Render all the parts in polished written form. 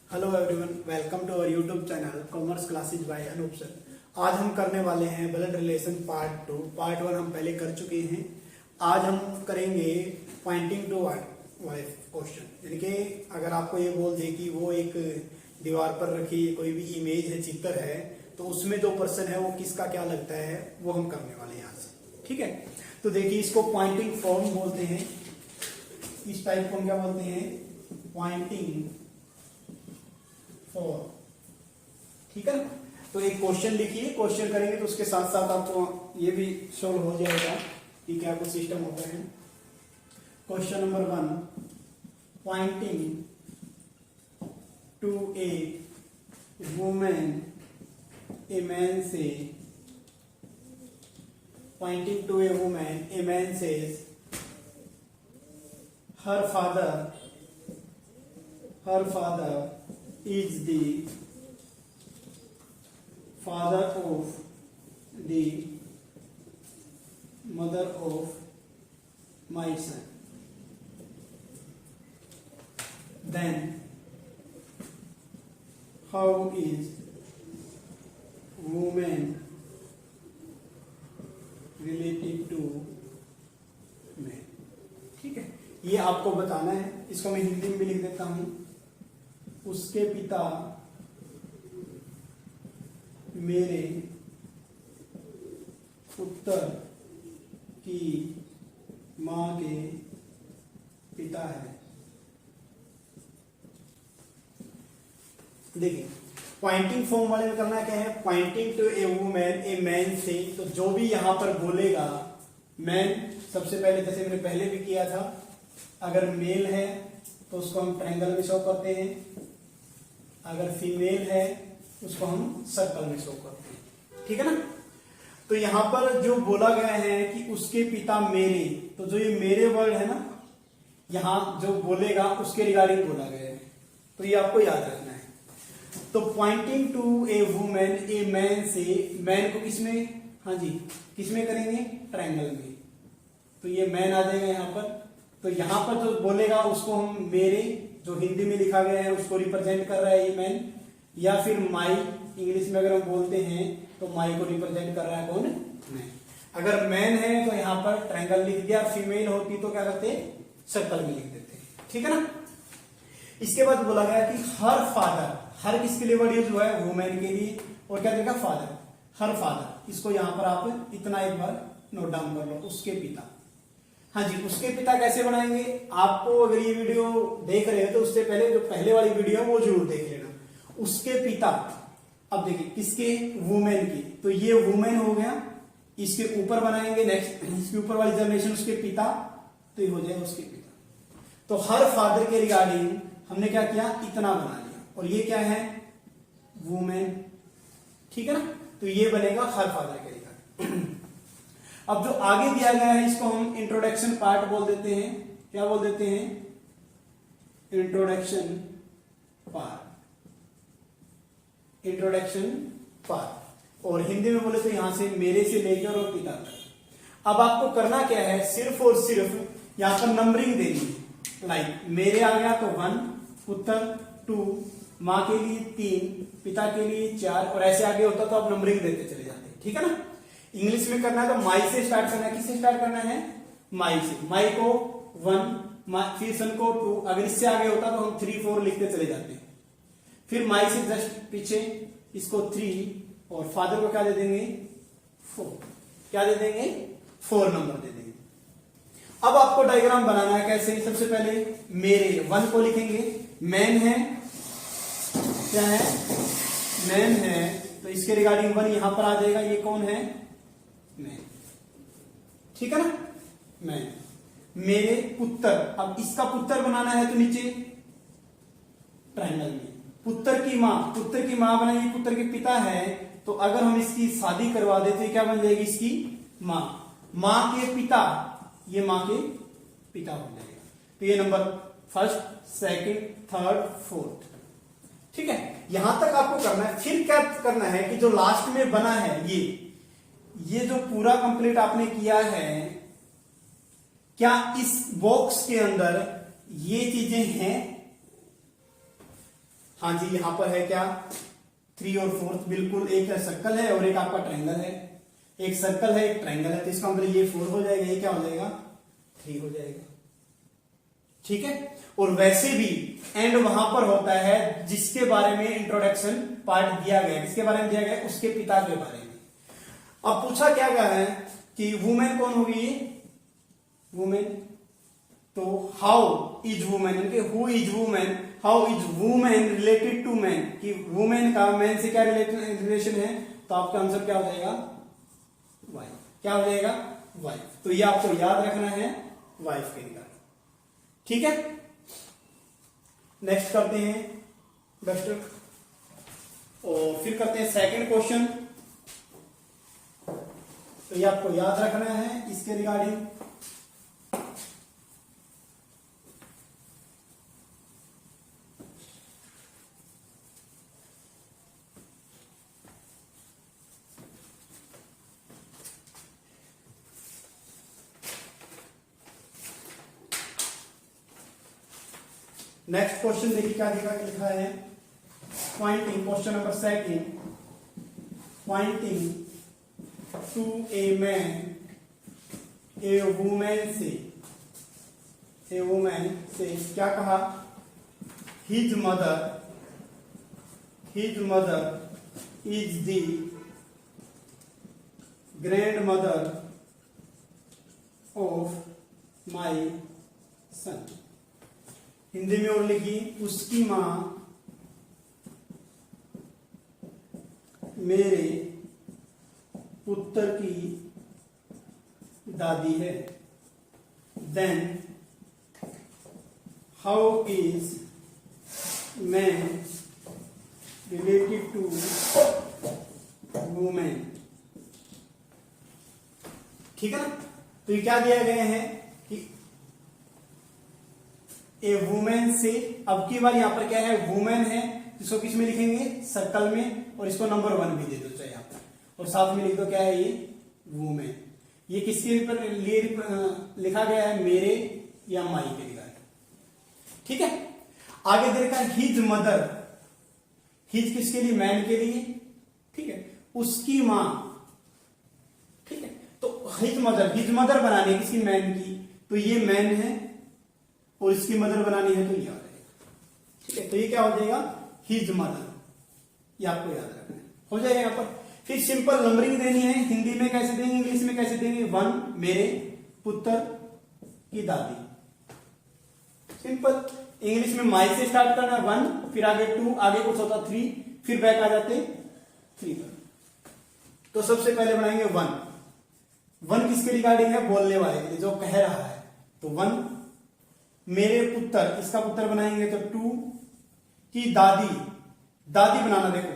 Hello everyone, welcome to our YouTube channel commerce classes by Anoop sir. आज हम करने वाले हैं ब्लड रिलेशन पार्ट 2। पार्ट 1 हम पहले कर चुके हैं। आज हम करेंगे पॉइंटिंग टू वाले क्वेश्चन, यानी कि अगर आपको ये बोल दे कि वो एक दीवार पर रखी कोई भी इमेज है, चित्र है, तो उसमें जो पर्सन है वो किसका क्या लगता है, वो हम करने वाले हैं यहाँ से। ठीक है, तो देखिए इसको पॉइंटिंग फॉर्म बोलते हैं। इस टाइप को हम क्या बोलते हैं? Pointing form. ठीक है ना। तो एक क्वेश्चन लिखिए, क्वेश्चन करेंगे तो उसके साथ साथ आपको ये भी सॉल्व हो जाएगा कि क्या कुछ सिस्टम होता है। Question number 1, pointing to a women, a man से, pointing to a women, a man says her father is the father of the mother of my son. Then how is woman related to man? ठीक है, ये आपको बताना है। इसको मैं हिंदी में भी लिख देता हूं। उसके पिता मेरे पुत्र की मां के पिता है। देखिए, पॉइंटिंग फॉर्म वाले में करना क्या है? Pointing to a women, a man से, तो जो भी यहां पर बोलेगा मैन, सबसे पहले जैसे मैंने पहले भी किया था, अगर मेल है तो उसको हम ट्रायंगल में शो करते हैं, अगर फीमेल है उसको हम सर्कल में शो करते हैं। ठीक है ना। तो यहां पर जो बोला गया है कि उसके पिता मेरे, तो जो ये मेरे वर्ड है ना, यहां जो बोलेगा उसके रिगार्डिंग बोला गया है, तो ये आपको याद रखना है। तो pointing to a women, a man से, मैन को किसमें, हाँ जी, किसमें करेंगे? ट्रायंगल में। तो ये मैन आ जाएगा यहां पर। तो यहां पर जो बोलेगा उसको हम मेरे, जो हिंदी में लिखा गया है उसको रिप्रेजेंट कर रहा है ये मैन, या फिर माई, इंग्लिश में अगर हम बोलते हैं तो माई को रिप्रेजेंट कर रहा है कौन? मैन। अगर मैन है तो यहां पर ट्रायंगल लिख दिया, फीमेल होती तो क्या करते? सर्कल में लिख देते। ठीक है ना। इसके बाद बोला गया कि हर फादर, हर किसके लिए वर्ड यूज हुआ है? वुमेन के लिए। और क्या देगा? Father, her father. इसको यहां पर आप इतना एक बार नोट डाउन कर लो, उसके पिता। हाँ जी, उसके पिता कैसे बनाएंगे? आपको अगर ये वीडियो देख रहे हो तो उससे पहले जो पहले वाली वीडियो है वो जरूर देख लेना। उसके पिता, अब देखिए किसके? वुमेन की। तो ये वुमेन हो गया, इसके ऊपर बनाएंगे नेक्स्ट, इसके ऊपर वाली जनरेशन उसके पिता, तो ये हो जाएगा उसके पिता। तो हर फादर के रिगार्डिंग हमने क्या किया? इतना बना लिया। और ये क्या है? वुमेन। ठीक है ना। तो ये बनेगा हर फादर के रिगार्डिंग। अब जो आगे दिया गया है इसको हम इंट्रोडक्शन पार्ट बोल देते हैं। क्या बोल देते हैं? Introduction part. Introduction part. और हिंदी में बोले तो यहां से मेरे से लेकर और पिता तक। अब आपको करना क्या है? सिर्फ और सिर्फ यहां पर नंबरिंग देनी है। लाइक मेरे आ गया तो 1, पुत्र 2, मां के लिए 3, पिता के लिए 4, और ऐसे आगे होता तो आप नंबरिंग देते चले जाते। ठीक है ना। इंग्लिश में करना है तो माई से स्टार्ट करना है। किससे स्टार्ट करना है? माई से। माई को 1, फिर सन को 2, अगर इससे आगे होता तो हम 3, 4 लिखते चले जाते। फिर माई से जस्ट पीछे इसको 3, और फादर को क्या दे देंगे? 4। क्या दे देंगे? 4 नंबर दे देंगे। अब आपको डायग्राम बनाना है। कैसे? सबसे पहले मेरे 1 को लिखेंगे। मैन है, क्या है? मैन है, तो इसके रिगार्डिंग 1 यहां पर आ जाएगा। ये कौन है? मैन। ठीक है ना। मैन। मेरे पुत्र, अब इसका पुत्र बनाना है तो नीचे ट्रायंगल में। पुत्र की मां, पुत्र की मां बनाएगी, पुत्र के पिता है, तो अगर हम इसकी शादी करवा देते तो क्या बन जाएगी? इसकी मां। मां के पिता, ये मां के पिता बन जाएगा। तो ये नंबर 1, 2, 3, 4। ठीक है, यहां तक आपको करना है। फिर क्या करना है कि जो लास्ट में बना है ये जो पूरा कंप्लीट आपने किया है, क्या इस बॉक्स के अंदर ये चीजें हैं? हाँ जी, यहाँ पर है क्या 3 और 4, बिल्कुल एक सर्कल है और एक आपका ट्रायंगल है, एक सर्कल है एक ट्रायंगल है, तो इसका मतलब ये 4 हो जाएगा, ये क्या हो जाएगा 3 हो जाएगा। ठीक है, और वैसे भी एंड वहां पर होता है जिसके बारे में इंट्रोडक्शन पार्ट दिया गया, किसके बारे में दिया गया, उसके पिता के बारे में। अब पूछा क्या गया है कि वुमेन कौन होगी, वुमेन, तो how is women, who is women, how is women related to man, कि वुमेन का मैन से क्या रिलेशन है, तो आपका आंसर क्या हो जाएगा वाइफ, क्या हो जाएगा वाइफ। तो ये आपको याद रखना है वाइफ के रिगार्डिंग। ठीक है, नेक्स्ट करते हैं डस्टर, और फिर करते हैं सेकंड क्वेश्चन। तो ये आपको याद रखना है इसके रिगार्डिंग। नेक्स्ट क्वेश्चन देखिए क्या लिखा है, pointing, question number second, pointing to a man a women से क्या कहा, his mother is the grandmother of my son. Hindi में और लिखी, उसकी मां मेरे पुत्र की दादी है। Then how is man related to women. ठीक है ना, तो ये क्या दिया गया है कि ए वुमेन से, अब की बार यहां पर क्या है वुमेन है, इसको किस में लिखेंगे सर्कल में, और इसको नंबर 1 भी दे दो चाहे यहां पर, और साथ में लिख दो क्या है ये वुमेन। ये किसके लिए लिखा गया है, मेरे या माई के लिए। ठीक है, आगे देखा हिज मदर, हिज किसके लिए, मैन के लिए। ठीक है, उसकी मां। ठीक है, तो हिज मदर बनानी है किसकी, मैन की, तो ये मैन है, और इसकी मदर बनानी है तो ये आ जाएगा। ठीक है, तो ये क्या हो जाएगा हिज मदर, ये आपको याद रखना है, हो जाएगा यहाँ पर। फिर सिंपल नंबरिंग देनी है, हिंदी में कैसे देंगे, इंग्लिश में कैसे देंगे, 1 मेरे पुत्र की दादी, सिंपल। इंग्लिश में माई से स्टार्ट करना 1, फिर आगे 2, आगे कुछ होता 3, फिर बैक आ जाते 3 पर। तो सबसे पहले बनाएंगे 1 किसके रिगार्डिंग है, बोलने वाले के लिए, जो कह रहा है, तो 1 मेरे पुत्र, इसका पुत्र बनाएंगे तो 2 की दादी बनाना। देखो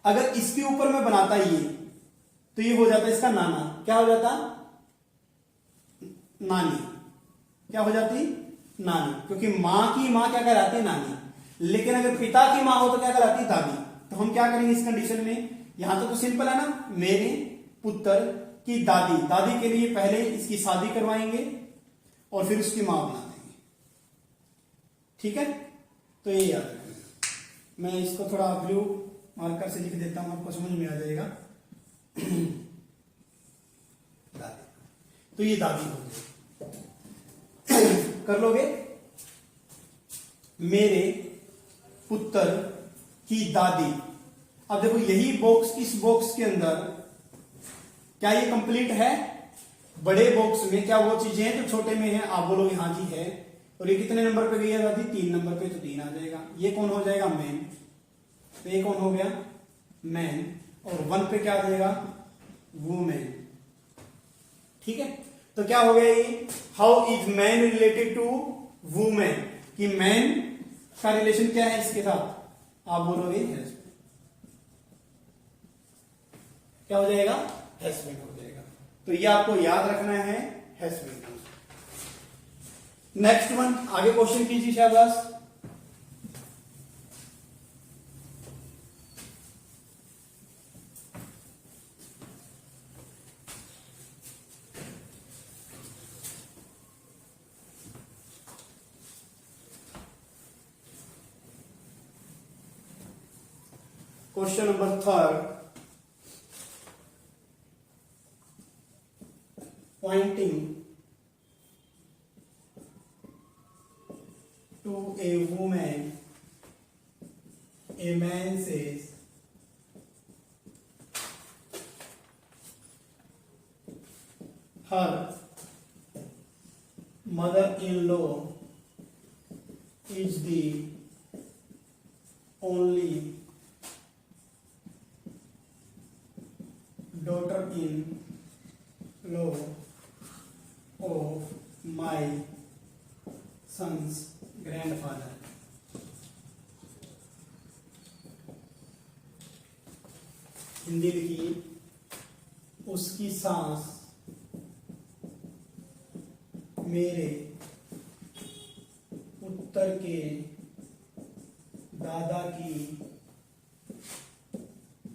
अगर इसके ऊपर में बनाता ये, तो ये हो जाता इसका नाना, क्या हो जाता नानी, क्या हो जाती नानी, क्योंकि मां की मां क्या कहलाती नानी, लेकिन अगर पिता की मां हो तो क्या कहलाती दादी। तो हम क्या करेंगे इस कंडीशन में, यहां तो सिंपल है ना, मेरे पुत्र की दादी के लिए पहले इसकी शादी करवाएंगे और फिर उसकी मां बना देंगे। ठीक है, तो ये याद रखना। मैं इसको थोड़ा ब्लू मार्कर से लिख देता हूं, आपको समझ में आ जाएगा। दादी, तो ये दादी हो गई, कर लोगे, मेरे पुत्र की दादी। अब देखो यही बॉक्स, इस बॉक्स के अंदर क्या ये कंप्लीट है, बड़े बॉक्स में क्या वो चीजें हैं जो छोटे में है, आप बोलोगे हाँ जी है, और ये कितने नंबर पे गई है दादी, 3 नंबर पे, तो 3 आ जाएगा। ये कौन हो जाएगा मैन, तो ये कौन हो गया मैन, और 1 पे क्या आ जाएगा वुमेन। ठीक है, तो क्या हो गया ये, how is man related to women, कि मैन का रिलेशन क्या है इसके साथ, आप बोलोगे हस्बैंड, क्या हो जाएगा हस्बैंड हो जाएगा। तो ये आपको याद रखना है हस्बैंड। नेक्स्ट 1 आगे क्वेश्चन कीजिए शाबाश। Question number third, pointing to a woman, a man says, her mother-in-law is the only daughter-in-law of my son's grandfather. Hindi लिखिए, उसकी सास मेरे उत्तर के दादा की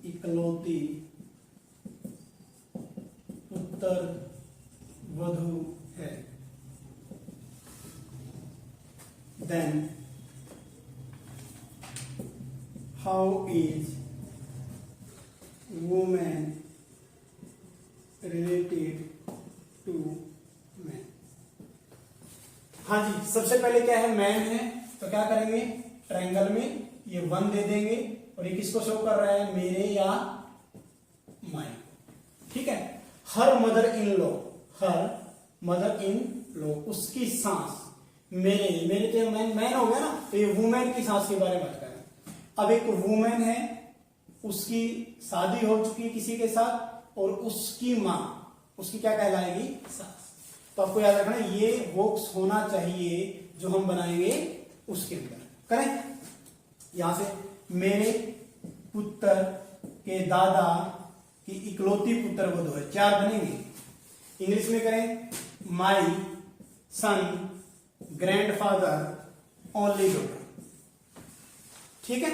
इकलौती उत्तर वधू है। Then how is woman related to man? हाँ जी, सबसे पहले क्या है, मैन है, तो क्या करेंगे, ट्रायंगल में ये 1 दे देंगे और ये किसको शो कर रहा है, मेरे या माई। ठीक है, हर मदर इन लॉ, उसकी सास, मेरे तो मैन हो गया ना, तो ये वुमेन की सास के बारे में बात कर रहे हैं। अब एक वुमेन है, उसकी शादी हो चुकी है किसी के साथ, और उसकी माँ, उसकी क्या कहलाएगी, सास। तो आपको याद रखना ये बॉक्स होना चाहिए जो हम बनाएंगे उसके अंदर। करें, यहां से मेरे पुत्र के दादा की इकलौती पुत्र वधू है, 4 बनेंगे। इंग्लिश में करें, माई सन ग्रैंडफादर ओनली डॉटर। ठीक है,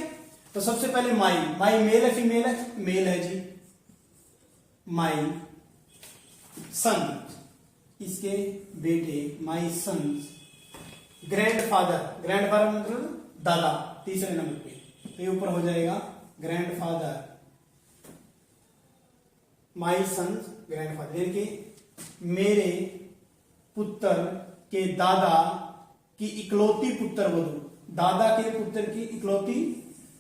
तो सबसे पहले माई मेल है फीमेल है, मेल है जी। माई सन, इसके बेटे, माई सन ग्रैंडफादर मतलब दादा, तीसरे नंबर पे, तो ये ऊपर हो जाएगा ग्रैंडफादर, माई सन ग्रैंडफादर, यानी कि मेरे पुत्र के दादा की इकलौती पुत्र वधू, दादा के पुत्र की इकलौती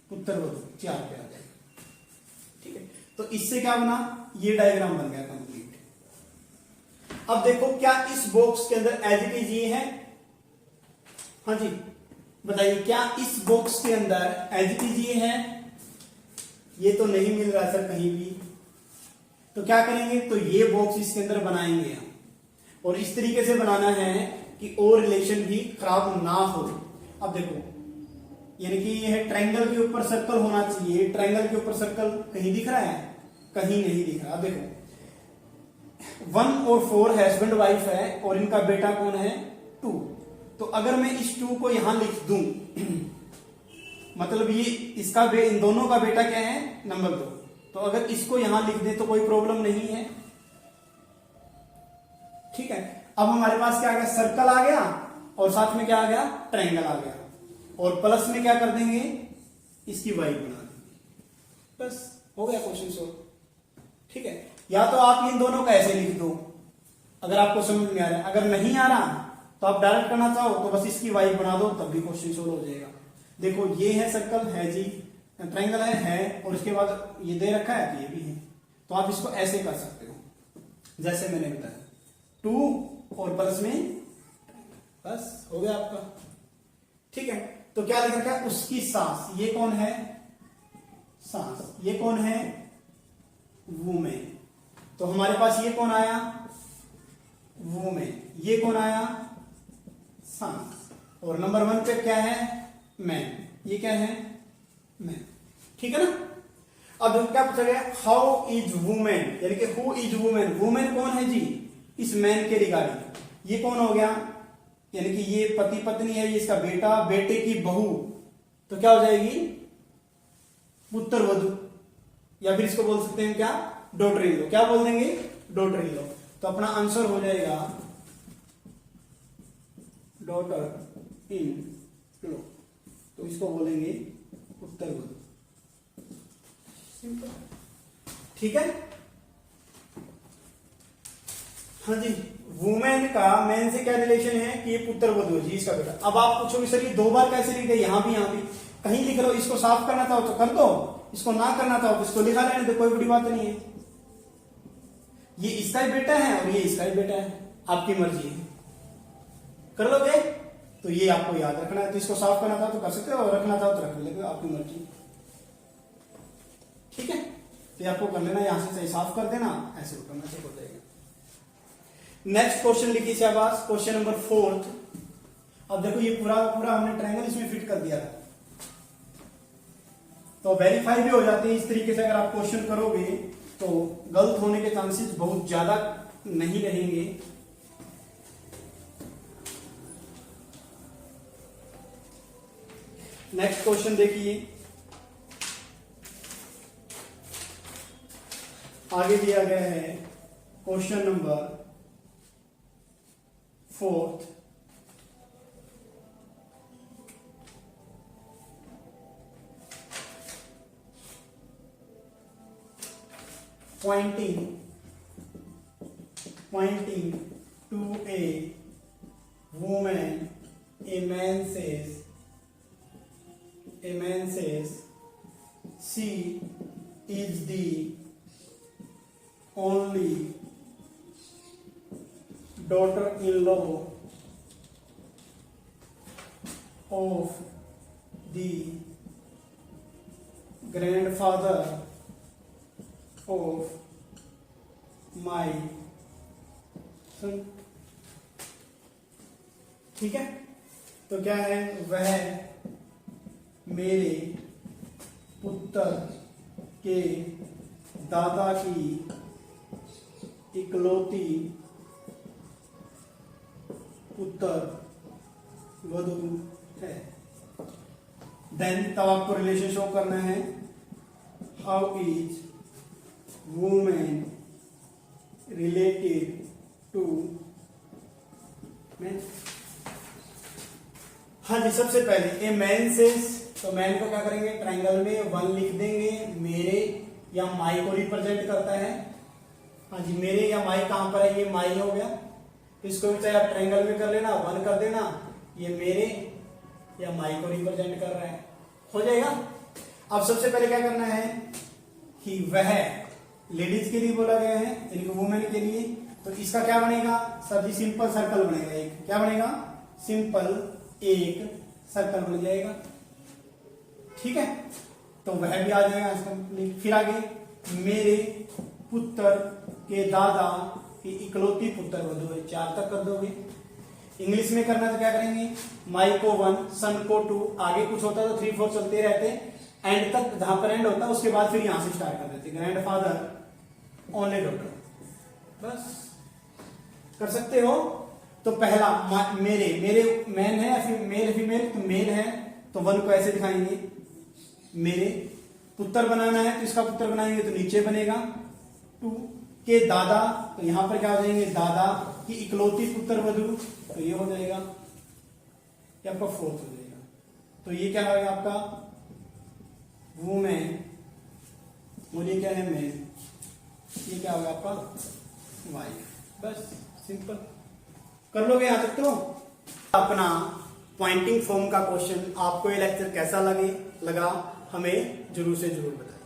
पुत्र वधू, 4 पे आ जाएगा। ठीक है, तो इससे क्या बना, ये डायग्राम बन गया कंप्लीट। अब देखो क्या इस बॉक्स के अंदर एज इट इज ये है, हाँ जी बताइए, क्या इस बॉक्स के अंदर एज इट इज ये है, ये तो नहीं मिल रहा सर कहीं भी, तो क्या करेंगे, तो ये बॉक्स इसके अंदर बनाएंगे हम, और इस तरीके से बनाना है कि और रिलेशन भी खराब ना हो। अब देखो, यानी कि ये है ट्रायंगल के ऊपर सर्कल होना चाहिए, ट्रायंगल के ऊपर सर्कल कहीं दिख रहा है, कहीं नहीं दिख रहा। अब देखो 1 और 4 हस्बैंड वाइफ है, और इनका बेटा कौन है, 2। तो अगर मैं इस 2 को यहां लिख दूं मतलब ये इसका इन दोनों का बेटा क्या है, नंबर 2, तो अगर इसको यहां लिख दे तो कोई प्रॉब्लम नहीं है। ठीक है, अब हमारे पास क्या आ गया, सर्कल आ गया, और साथ में क्या आ गया, ट्रायंगल आ गया, और प्लस में क्या कर देंगे, इसकी वाइफ बना देंगे, बस हो गया क्वेश्चन सोल्व। ठीक है, या तो आप इन दोनों का ऐसे लिख दो अगर आपको समझ में आ रहा है, अगर नहीं आ रहा तो आप डायरेक्ट करना चाहो तो बस इसकी वाइफ बना दो, तब भी क्वेश्चन सोल्व हो जाएगा। देखो ये है सर्कल है जी, ट्रायंगल है, और उसके बाद ये दे रखा है, तो ये भी है, तो आप इसको ऐसे कर सकते हो जैसे मैंने बताया, 2 और प्लस में, बस हो गया आपका। ठीक है, तो क्या लिख रखा है, उसकी सास, ये कौन है, सास, ये कौन है, वुमेन, तो हमारे पास ये कौन आया, वुमेन, ये कौन आया, सास, और नंबर 1 पे क्या है, मैन, ये क्या है, मैन। ठीक है ना। अब क्या पूछा गया, हाउ इज वुमेन, यानी कि हु इज वुमेन, वुमेन कौन है जी, इस मैन के रिगार्डिंग। ये कौन हो गया, यानी कि ये पति पत्नी है, ये इसका बेटा, बेटे की बहू, तो क्या हो जाएगी, पुत्र वधू, या फिर इसको बोल सकते हैं क्या, डॉटर इन लॉ, क्या बोल देंगे, डॉटर इन लॉ। तो अपना आंसर हो जाएगा डॉटर इन लॉ, तो इसको बोलेंगे पुत्र वधू। सिंपल। ठीक है, हाँ जी। वुमेन का मैन से क्या रिलेशन है कि ये पुत्र वधू जी इसका बेटा। अब आप पूछोगे सर ये दो बार कैसे लिख दे, यहां भी यहां भी, कहीं लिख लो। इसको साफ करना था तो कर दो, इसको ना करना था तो इसको लिखा लेने दो, कोई बड़ी बात नहीं है। ये इसका ही बेटा है और ये इसका ही बेटा है, आपकी मर्जी है, कर लोगे। तो ये आपको याद रखना है, तो इसको साफ करना था तो कर सकते हो और रखना था तो रख लेते हो, आपकी मर्जी। ठीक है, तो आपको कर लेना, यहां से सही साफ कर देना, ऐसे करना से हो जाएगा। नेक्स्ट क्वेश्चन लिखिए शाबाश, क्वेश्चन नंबर 4। अब देखो ये पूरा पूरा हमने ट्रायंगल इसमें फिट कर दिया था, तो वेरीफाई भी हो जाती है इस तरीके से। अगर आप क्वेश्चन करोगे तो गलत होने के चांसेस बहुत ज्यादा नहीं रहेंगे। नेक्स्ट क्वेश्चन देखिए, आगे दिया गया है question number 4। pointing to a woman, a man says she is the only daughter-in-law of the grandfather of my son। ठीक है, तो क्या है, वह मेरे पुत्र के दादा की इकलौती पुत्र वधू है। देन तब आपको रिलेशन शो करना है, how is women related to man. हाँ जी, सबसे पहले ए मैन सेज, तो मैन को क्या करेंगे, ट्रायंगल में 1 लिख देंगे, मेरे या माई को रिप्रेजेंट करता है। हाँ जी, मेरे या माई कहां पर है, ये माई हो गया, इसको भी चाहे आप ट्रायंगल में कर लेना, 1 कर देना, ये मेरे या माई को रिप्रेजेंट कर रहा है, हो जाएगा। अब सबसे पहले क्या करना है कि वह लेडीज के लिए बोला गया है, यानी वुमेन के लिए, तो इसका क्या बनेगा सर जी, सिंपल सर्कल बनेगा एक। क्या बनेगा, सिंपल एक सर्कल बन जाएगा। ठीक है, तो वह भी आ जाएगा कंप्लीट। फिर आगे, मेरे पुत्र के दादा की इकलौती पुत्र वधू है, 4 तक कर दोगे। इंग्लिश में करना तो क्या करेंगे, माई को 1, सन को 2, आगे कुछ होता तो 3 4 चलते रहते, एंड तक जहां पर एंड होता उसके बाद फिर यहां से स्टार्ट कर देते, ग्रैंडफादर ओनली डॉटर, बस कर सकते हो। तो पहला मेरे मैन है, फिर मेल फीमेल, तो मेल है तो 1 को ऐसे दिखाएंगे, मेरे पुत्र बनाना है तो इसका पुत्र बनाएंगे तो नीचे बनेगा 2 के दादा, तो यहां पर क्या हो जाएंगे, दादा की इकलौती पुत्र वधू, तो ये हो जाएगा, ये आपका 4th हो जाएगा। तो ये क्या होगा आपका वुमेन, बोलिए क्या है मैन, ये क्या होगा आपका वाइफ, बस सिंपल कर लोगे यहां तक। तो अपना पॉइंटिंग फॉर्म का क्वेश्चन आपको ये लेक्चर कैसा लगा हमें जरूर से जरूर बताएं।